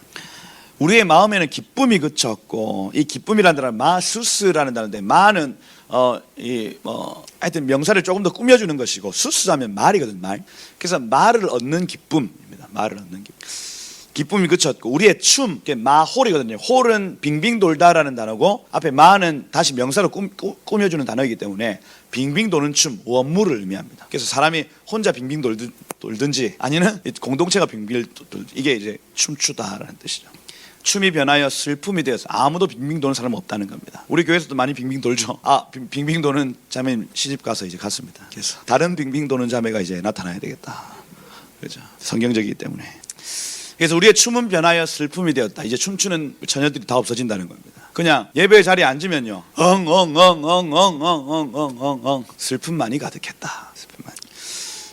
우리의 마음에는 기쁨이 그쳤고, 이 기쁨이라는 단어는 마수스라는 단어인데, 마는 하여튼 명사를 조금 더 꾸며주는 것이고, 수스하면 말이거든, 말. 그래서 말을 얻는 기쁨입니다. 말을 얻는 기쁨. 기쁨이 그쳤고, 우리의 춤, 마홀이거든요. 홀은 빙빙 돌다라는 단어고, 앞에 마는 다시 명사로 꾸며주는 단어이기 때문에 빙빙 도는 춤, 원물을 의미합니다. 그래서 사람이 혼자 빙빙 돌든지 아니면 공동체가 빙빙 돌든지, 이게 이제 춤추다라는 뜻이죠. 춤이 변하여 슬픔이 되어서 아무도 빙빙 도는 사람은 없다는 겁니다. 우리 교회에서도 많이 빙빙 돌죠. 빙빙 도는 자매님 시집 가서 이제 갔습니다. 그래서 다른 빙빙 도는 자매가 이제 나타나야 되겠다. 그렇죠. 성경적이기 때문에. 그래서 우리의 춤은 변하여 슬픔이 되었다. 이제 춤추는 처녀들이 다 없어진다는 겁니다. 그냥 예배 자리에 앉으면요, 슬픔만이 가득했다. 슬픔만.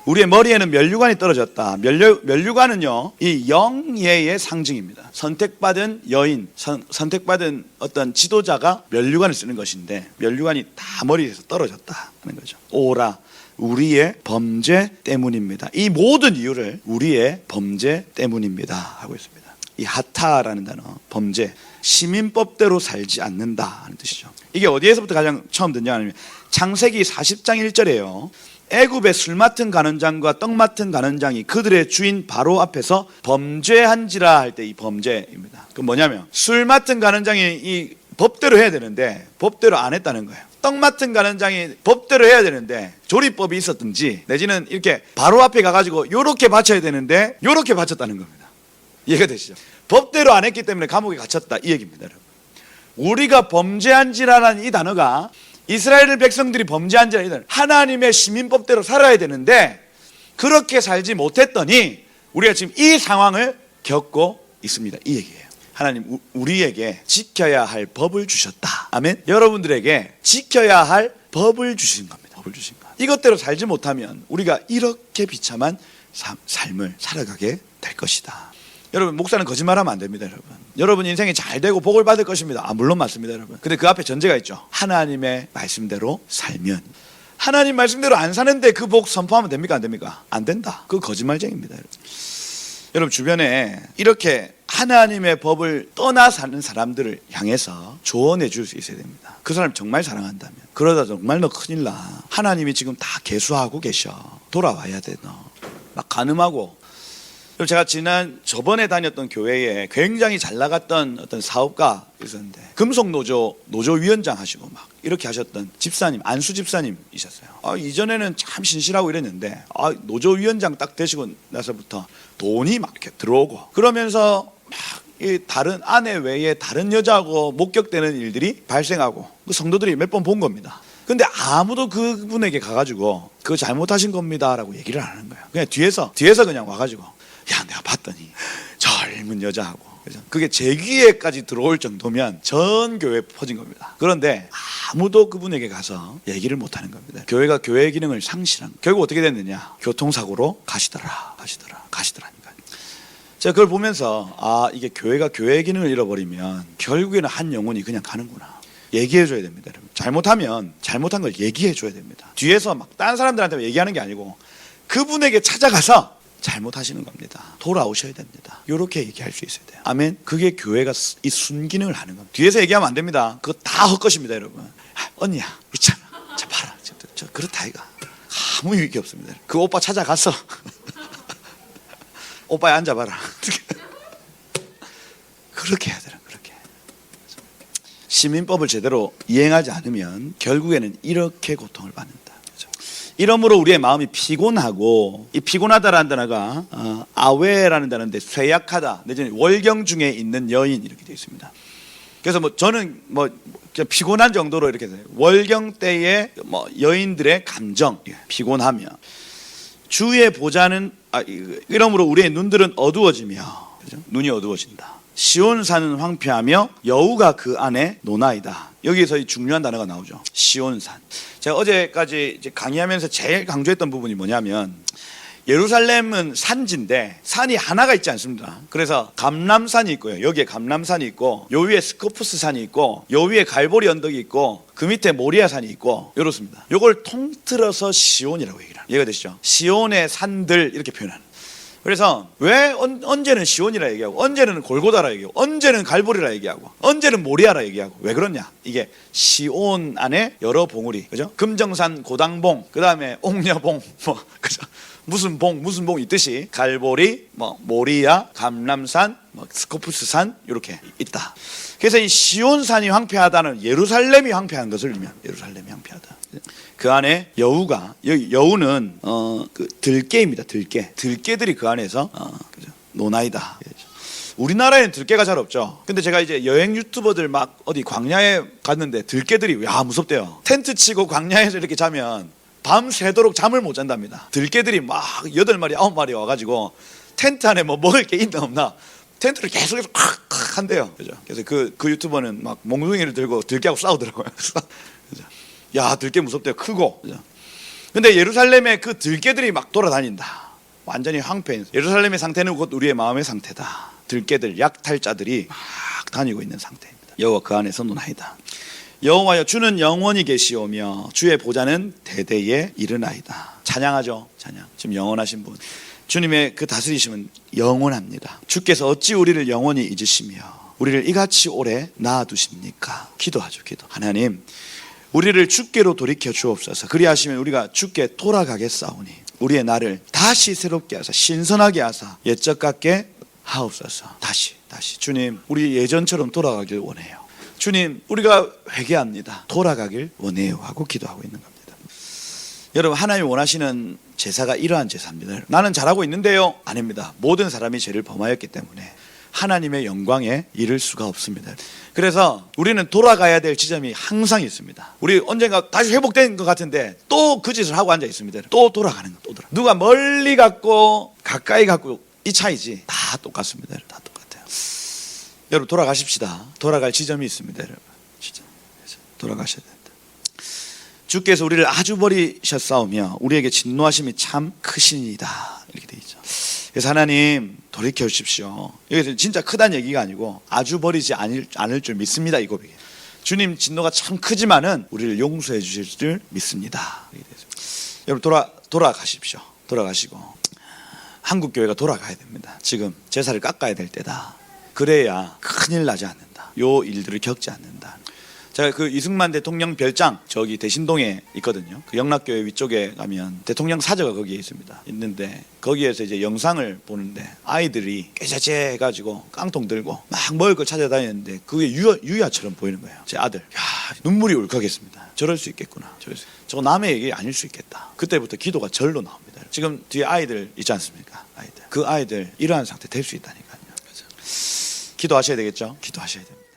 우리의 머리에는 면류관이 떨어졌다. 면류관은요 이 영예의 상징입니다. 선택받은 여인, 선택받은 어떤 지도자가 면류관을 쓰는 것인데, 면류관이 다 머리에서 떨어졌다 하는 거죠. 오라, 우리의 범죄 때문입니다. 이 모든 이유를 우리의 범죄 때문입니다 하고 있습니다. 이 하타라는 단어, 범죄, 시민법대로 살지 않는다 하는 뜻이죠. 이게 어디에서부터 가장 처음 등장하냐면 창세기 40장 1절이에요. 애굽의 술 맡은 간원장과 떡 맡은 간원장이 그들의 주인 바로 앞에서 범죄한지라 할 때 이 범죄입니다. 그 뭐냐면 술 맡은 간원장이 이 법대로 해야 되는데 법대로 안 했다는 거예요. 떡 맡은 간원장이 법대로 해야 되는데 조리법이 있었든지 내지는 이렇게 바로 앞에 가가지고 요렇게 바쳐야 되는데 요렇게 바쳤다는 겁니다. 이해가 되시죠? 법대로 안 했기 때문에 감옥에 갇혔다 이 얘기입니다. 여러분, 우리가 범죄한지라는 이 단어가 이스라엘 백성들이 범죄한지라, 이들 하나님의 시민법대로 살아야 되는데 그렇게 살지 못했더니 우리가 지금 이 상황을 겪고 있습니다. 이 얘기예요. 하나님 우리에게 지켜야 할 법을 주셨다. 아멘. 여러분들에게 지켜야 할 법을 주신 겁니다. 법을 주신 것. 이것대로 살지 못하면 우리가 이렇게 비참한 삶을 살아가게 될 것이다. 여러분, 목사는 거짓말하면 안 됩니다. 여러분 인생이 잘 되고 복을 받을 것입니다. 물론 맞습니다, 여러분. 근데 그 앞에 전제가 있죠. 하나님의 말씀대로 살면. 하나님 말씀대로 안 사는데 그 복 선포하면 됩니까, 안 됩니까? 안 된다. 그 거짓말쟁입니다. 여러분 주변에 이렇게 하나님의 법을 떠나 사는 사람들을 향해서 조언해 줄 수 있어야 됩니다. 그 사람 정말 사랑한다면, 그러다 정말 너 큰일 나. 하나님이 지금 다 계수하고 계셔. 돌아와야 돼 너. 막 간음하고. 그리고 제가 저번에 다녔던 교회에 굉장히 잘 나갔던 어떤 사업가 있었는데 금속노조위원장 하시고 막 이렇게 하셨던 집사님, 안수 집사님이셨어요. 이전에는 참 신실하고 이랬는데 노조위원장 딱 되시고 나서부터 돈이 막 이렇게 들어오고 그러면서 막 이 다른 아내 외에 다른 여자하고 목격되는 일들이 발생하고 그 성도들이 몇 번 본 겁니다. 근데 아무도 그분에게 가가지고 그거 잘못하신 겁니다라고 얘기를 안 하는 거예요. 그냥 뒤에서 그냥 와가지고 야 내가 봤더니 젊은 여자하고 그죠? 그게 제 귀에까지 들어올 정도면 전 교회에 퍼진 겁니다. 그런데 아무도 그분에게 가서 얘기를 못하는 겁니다. 교회가 교회의 기능을 상실한 결국 어떻게 됐느냐? 교통사고로 가시더라니까. 제가 그걸 보면서 이게 교회가 교회의 기능을 잃어버리면 결국에는 한 영혼이 그냥 가는구나. 얘기해줘야 됩니다. 여러분. 잘못하면 잘못한 걸 얘기해줘야 됩니다. 뒤에서 막 다른 사람들한테 얘기하는 게 아니고 그분에게 찾아가서 잘못하시는 겁니다. 돌아오셔야 됩니다. 이렇게 얘기할 수 있어야 돼요. 아멘. 그게 교회가 이 순기능을 하는 겁니다. 뒤에서 얘기하면 안 됩니다. 그거 다 헛것입니다, 여러분. 언니야, 있잖아. 자 봐라. 저 그렇다 이가. 아무 유익이 없습니다. 그 오빠 찾아가서 오빠야 앉아봐라. 그렇게 해야 되는 그렇게. 시민법을 제대로 이행하지 않으면 결국에는 이렇게 고통을 받는다. 그렇죠? 이러므로 우리의 마음이 피곤하고 이 피곤하다라는 단어가 아웨라는 단어인데 쇠약하다 내지는 월경 중에 있는 여인 이렇게 되어 있습니다. 그래서 저는 피곤한 정도로 이렇게 돼요. 월경 때의 여인들의 감정 피곤하며 주의 보좌는 이러므로 우리의 눈들은 어두워지며 그렇죠? 눈이 어두워진다. 시온산은 황폐하며 여우가 그 안에 노나이다. 여기에서 이 중요한 단어가 나오죠. 시온산. 제가 어제까지 이제 강의하면서 제일 강조했던 부분이 뭐냐면 예루살렘은 산지인데 산이 하나가 있지 않습니다. 그래서 감람산이 있고요. 여기에 감람산이 있고 요 위에 스코푸스산이 있고 요 위에 갈보리 언덕이 있고 그 밑에 모리아산이 있고 이렇습니다. 요걸 통틀어서 시온이라고 얘기를 합니다. 이해가 되시죠? 시온의 산들 이렇게 표현하는. 그래서 왜 언제는 시온이라 얘기하고 언제는 골고다라 얘기하고 언제는 갈보리라 얘기하고 언제는 모리아라 얘기하고 왜 그러냐? 이게 시온 안에 여러 봉우리, 그죠? 금정산, 고당봉, 그 다음에 옥녀봉, 그죠? 무슨 봉 있듯이 갈보리, 모리아, 감람산, 스코푸스산 이렇게 있다. 그래서 이 시온산이 황폐하다는 예루살렘이 황폐한 것을 의미합니다. 예루살렘이 황폐하다. 그 안에 여우가 여우는 그 들깨입니다. 들깨들이 그 안에서 그죠? 노나이다. 우리나라에는 들깨가 잘 없죠. 근데 제가 이제 여행 유튜버들 막 어디 광야에 갔는데 들깨들이 무섭대요. 텐트 치고 광야에서 이렇게 자면 밤 새도록 잠을 못 잔답니다. 들깨들이 막 8마리 9마리 와가지고 텐트 안에 먹을 게 있나 없나 텐트를 계속해서 콱콱 한대요. 그죠? 그래서 그 유튜버는 막 몽둥이를 들고 들깨하고 싸우더라고요. 그죠? 야, 들깨 무섭대요. 크고. 그죠? 근데 예루살렘에 그 들깨들이 막 돌아다닌다. 완전히 황폐. 예루살렘의 상태는 곧 우리의 마음의 상태다. 들깨들, 약탈자들이 막 다니고 있는 상태입니다. 여호와 그 안에서 노나이다. 여호와여 주는 영원히 계시오며 주의 보좌는 대대에 이르나이다. 찬양하죠. 찬양. 지금 영원하신 분. 주님의 그 다스리심은 영원합니다. 주께서 어찌 우리를 영원히 잊으시며 우리를 이같이 오래 놔두십니까? 기도하죠. 기도. 하나님 우리를 주께로 돌이켜 주옵소서. 그리하시면 우리가 주께 돌아가겠사오니 우리의 날을 다시 새롭게 하사 신선하게 하사 옛적 같게 하옵소서. 다시 주님 우리 예전처럼 돌아가길 원해요. 주님 우리가 회개합니다. 돌아가길 원해요 하고 기도하고 있는 겁니다. 여러분 하나님이 원하시는 제사가 이러한 제사입니다. 나는 잘하고 있는데요? 아닙니다. 모든 사람이 죄를 범하였기 때문에 하나님의 영광에 이를 수가 없습니다. 그래서 우리는 돌아가야 될 지점이 항상 있습니다. 우리 언젠가 다시 회복된 것 같은데 또 그 짓을 하고 앉아 있습니다. 또 돌아가는 거, 누가 멀리 갔고 가까이 갔고 이 차이지. 다 똑같습니다. 다 똑같아요. 여러분 돌아가십시다. 돌아갈 지점이 있습니다. 여러분 진짜 돌아가셔야 됩니다. 주께서 우리를 아주 버리셨사오며 우리에게 진노하심이 참 크시니이다. 이렇게 돼 있죠. 그래서 하나님 돌이켜 주십시오. 여기서 진짜 크다는 얘기가 아니고 아주 버리지 않을 줄 믿습니다. 이 고백이. 주님 진노가 참 크지만은 우리를 용서해 주실 줄 믿습니다. 여러분 돌아가십시오. 돌아가시고 한국 교회가 돌아가야 됩니다. 지금 제사를 깎아야 될 때다. 그래야 큰일 나지 않는다. 요 일들을 겪지 않는다. 제가 그 이승만 대통령 별장 저기 대신동에 있거든요. 그 영락교회 위쪽에 가면 대통령 사저가 거기에 있습니다. 있는데 거기에서 이제 영상을 보는데 아이들이 깨자재 해가지고 깡통 들고 막 먹을 걸 찾아다니는데 그게 유야처럼 보이는 거예요. 제 아들. 야, 눈물이 울컥했습니다. 저럴 수 있겠구나. 저거 남의 얘기 아닐 수 있겠다. 그때부터 기도가 절로 나옵니다. 지금 뒤에 아이들 있지 않습니까? 아이들. 그 아이들 이러한 상태 될 수 있다니까요. 기도하셔야 되겠죠? 기도하셔야 됩니다.